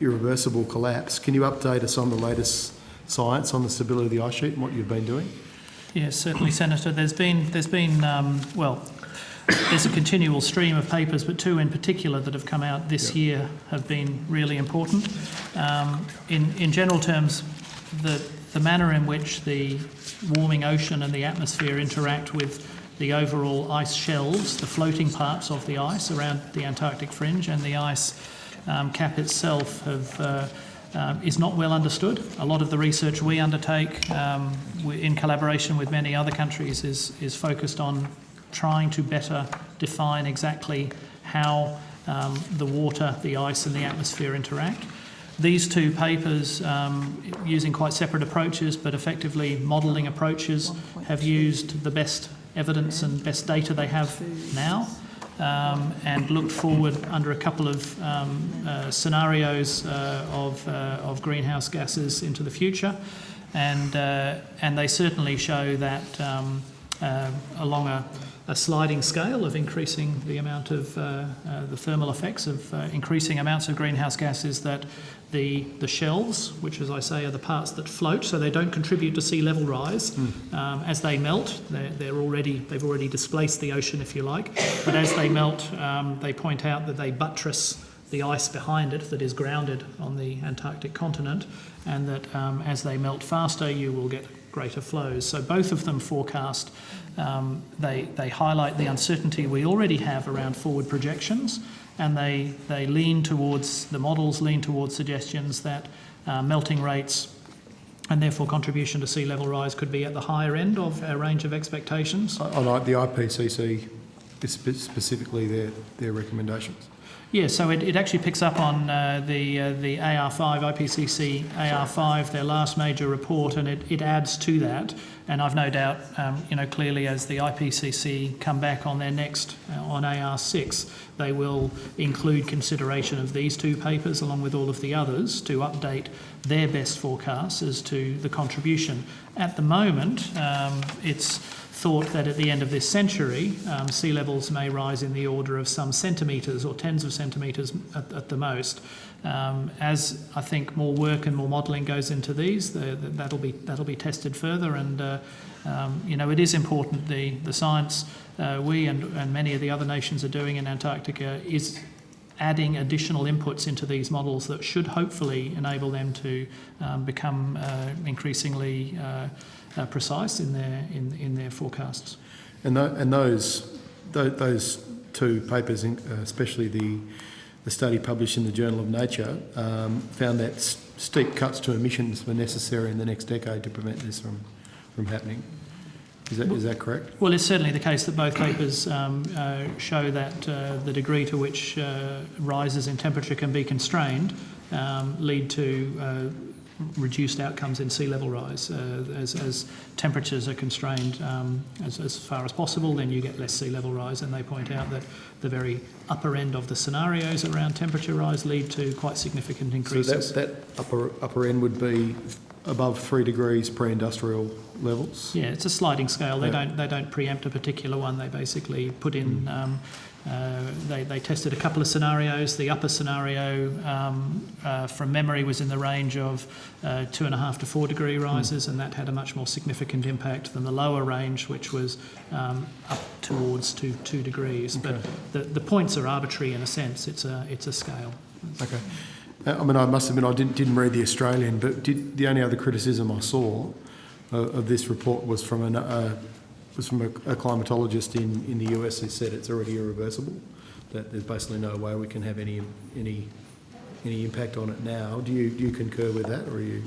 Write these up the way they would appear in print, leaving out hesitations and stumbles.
irreversible collapse. Can you update us on the latest science on the stability of the ice sheet and what you've been doing? Yes, certainly, Senator. There's a continual stream of papers, but two in particular that have come out this year have been really important. In general terms, the manner in which the warming ocean and the atmosphere interact with the overall ice shelves, the floating parts of the ice around the Antarctic fringe, and the ice cap itself is not well understood. A lot of the research we undertake in collaboration with many other countries is focused on trying to better define exactly how the water, the ice and the atmosphere interact. These two papers, using quite separate approaches but effectively modelling approaches, have used the best evidence and best data they have now, and looked forward under a couple of scenarios of greenhouse gases into the future, and they certainly show that along a sliding scale of increasing the amount of the thermal effects of increasing amounts of greenhouse gases, that the shelves, which as I say are the parts that float, so they don't contribute to sea level rise, as they melt, they've already displaced the ocean, if you like, but as they melt, they point out that they buttress the ice behind it that is grounded on the Antarctic continent, and that as they melt faster you will get greater flows. So both of them forecast, they highlight the uncertainty we already have around forward projections, and the models lean towards suggestions that melting rates and therefore contribution to sea level rise could be at the higher end of our range of expectations. I like the IPCC, specifically their recommendations. Yeah, so it actually picks up on the AR5, IPCC AR5, their last major report, and it adds to that. And I've no doubt, clearly as the IPCC come back on their next, on AR6, they will include consideration of these two papers along with all of the others to update their best forecasts as to the contribution. At the moment, it's thought that at the end of this century, sea levels may rise in the order of some centimetres or tens of centimetres at the most. As I think more work and more modelling goes into these, that'll be tested further, and it is important. The science we and many of the other nations are doing in Antarctica is adding additional inputs into these models that should hopefully enable them to become increasingly precise in their forecasts. And those two papers, especially the study published in the Journal of Nature, found that steep cuts to emissions were necessary in the next decade to prevent this from happening. Is that correct? Well, it's certainly the case that both papers show that the degree to which rises in temperature can be constrained lead to reduced outcomes in sea level rise. As temperatures are constrained as far as possible, then you get less sea level rise, and they point out that the very upper end of the scenarios around temperature rise lead to quite significant increases. So that upper end would be above 3 degrees pre-industrial levels? Yeah, it's a sliding scale. They don't preempt a particular one. They basically put in they tested a couple of scenarios. The upper scenario, from memory, was in the range of 2.5 to 4 degree rises, and that had a much more significant impact than the lower range, which was up towards 2 degrees. Okay. But the points are arbitrary in a sense. It's a scale. Okay. I must admit I didn't read the Australian, but the only other criticism I saw of this report was from a climatologist in the US who said it's already irreversible, that there's basically no way we can have any impact on it now. Do you concur with that, or are you?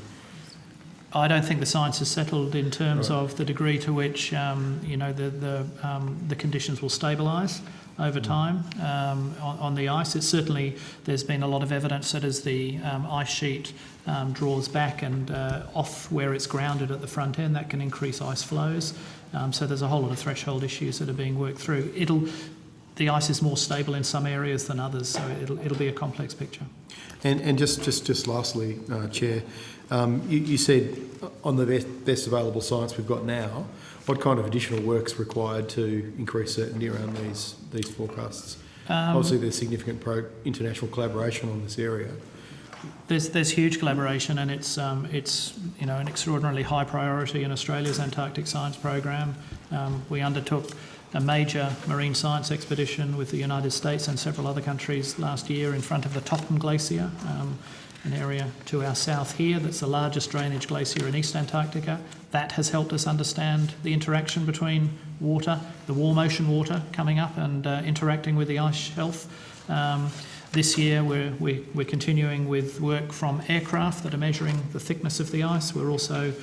I don't think the science is settled in terms of the degree to which the conditions will stabilise over time on the ice. It's certainly, there's been a lot of evidence that as the ice sheet draws back and off where it's grounded at the front end, that can increase ice flows. So there's a whole lot of threshold issues that are being worked through. The ice is more stable in some areas than others, so it'll be a complex picture. And just lastly, Chair, you said on the best available science we've got now, what kind of additional work's required to increase certainty around these forecasts? Obviously, there's significant international collaboration on this area. There's huge collaboration, and it's you know, an extraordinarily high priority in Australia's Antarctic Science Program. We undertook a major marine science expedition with the United States and several other countries last year in front of the Topham Glacier, an area to our south here that's the largest drainage glacier in East Antarctica. That has helped us understand the interaction between water, the warm ocean water coming up and interacting with the ice shelf. This year we're continuing with work from aircraft that are measuring the thickness of the ice. We're also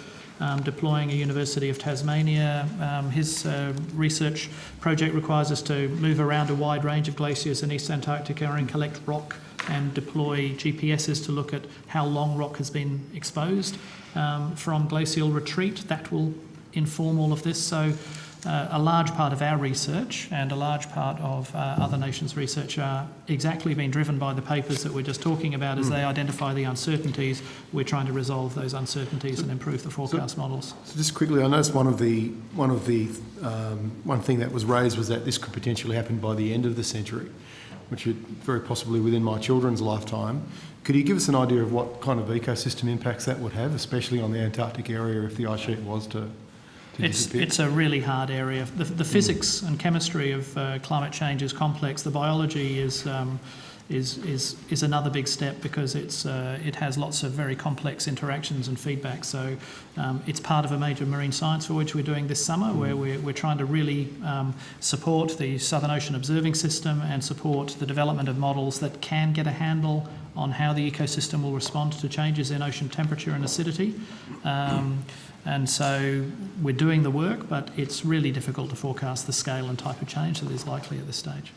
deploying a University of Tasmania. His research project requires us to move around a wide range of glaciers in East Antarctica and collect rock and deploy GPSs to look at how long rock has been exposed from glacial retreat. That will inform all of this. So a large part of our research and a large part of other nations' research are exactly being driven by the papers that we're just talking about. As they identify the uncertainties, we're trying to resolve those uncertainties and improve the forecast models. So just quickly, I noticed one thing that was raised was that this could potentially happen by the end of the century, which is very possibly within my children's lifetime. Could you give us an idea of what kind of ecosystem impacts that would have, especially on the Antarctic area if the ice sheet was to disappear? It's a really hard area. The physics and chemistry of climate change is complex. The biology is another big step because it has lots of very complex interactions and feedback. So it's part of a major marine science voyage we're doing this summer, where we're trying to really support the Southern Ocean Observing System and support the development of models that can get a handle on how the ecosystem will respond to changes in ocean temperature and acidity. And so we're doing the work, but it's really difficult to forecast the scale and type of change that is likely at this stage.